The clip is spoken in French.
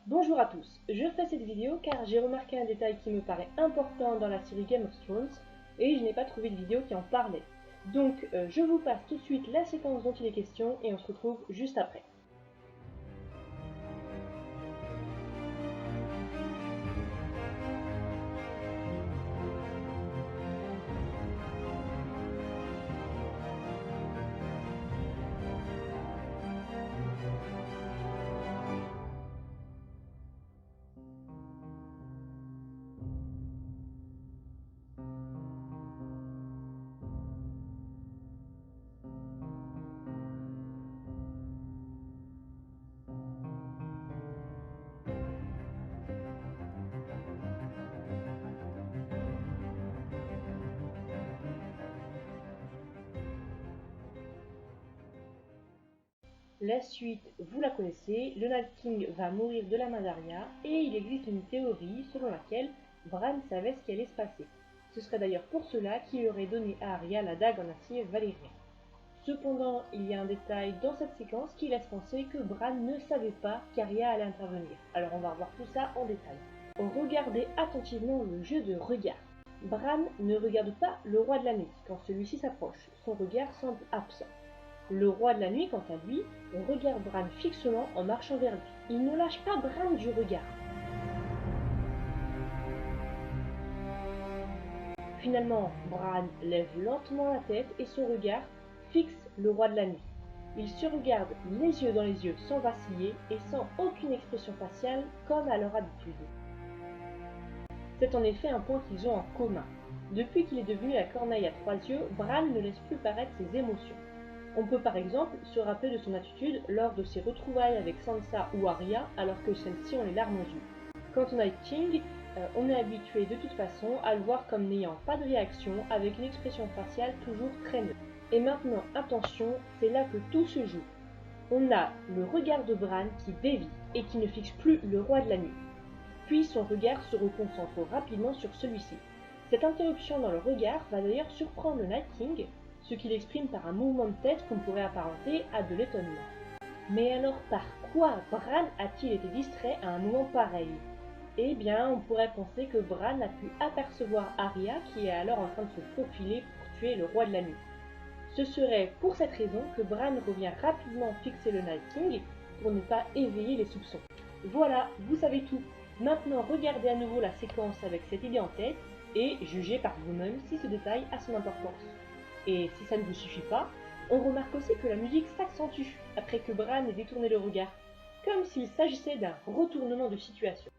Bonjour à tous, je fais cette vidéo car j'ai remarqué un détail qui me paraît important dans la série Game of Thrones et je n'ai pas trouvé de vidéo qui en parlait. Donc je vous passe tout de suite la séquence dont il est question et on se retrouve juste après. La suite, vous la connaissez, le Night King va mourir de la main d'Arya et il existe une théorie selon laquelle Bran savait ce qui allait se passer. Ce serait d'ailleurs pour cela qu'il aurait donné à Arya la dague en acier valérien. Cependant, il y a un détail dans cette séquence qui laisse penser que Bran ne savait pas qu'Arya allait intervenir. Alors on va revoir tout ça en détail. Regardez attentivement le jeu de regard. Bran ne regarde pas le roi de la nuit quand celui-ci s'approche. Son regard semble absent. Le roi de la nuit, quant à lui, regarde Bran fixement en marchant vers lui. Il ne lâche pas Bran du regard. Finalement, Bran lève lentement la tête et son regard fixe le roi de la nuit. Ils se regardent les yeux dans les yeux sans vaciller et sans aucune expression faciale comme à leur habitude. C'est en effet un point qu'ils ont en commun. Depuis qu'il est devenu la corneille à trois yeux, Bran ne laisse plus paraître ses émotions. On peut par exemple se rappeler de son attitude lors de ses retrouvailles avec Sansa ou Arya alors que celles-ci ont les larmes aux yeux. Quant au Night King, on est habitué de toute façon à le voir comme n'ayant pas de réaction avec une expression faciale toujours très neutre. Et maintenant, attention, c'est là que tout se joue. On a le regard de Bran qui dévie et qui ne fixe plus le roi de la nuit. Puis son regard se reconcentre rapidement sur celui-ci. Cette interruption dans le regard va d'ailleurs surprendre le Night King, ce qu'il exprime par un mouvement de tête qu'on pourrait apparenter à de l'étonnement. Mais alors par quoi Bran a-t-il été distrait à un moment pareil? Eh bien, on pourrait penser que Bran a pu apercevoir Arya qui est alors en train de se faufiler pour tuer le roi de la nuit. Ce serait pour cette raison que Bran revient rapidement fixer le Night King pour ne pas éveiller les soupçons. Voilà, vous savez tout. Maintenant, regardez à nouveau la séquence avec cette idée en tête et jugez par vous-même si ce détail a son importance. Et si ça ne vous suffit pas, on remarque aussi que la musique s'accentue après que Bran ait détourné le regard, comme s'il s'agissait d'un retournement de situation.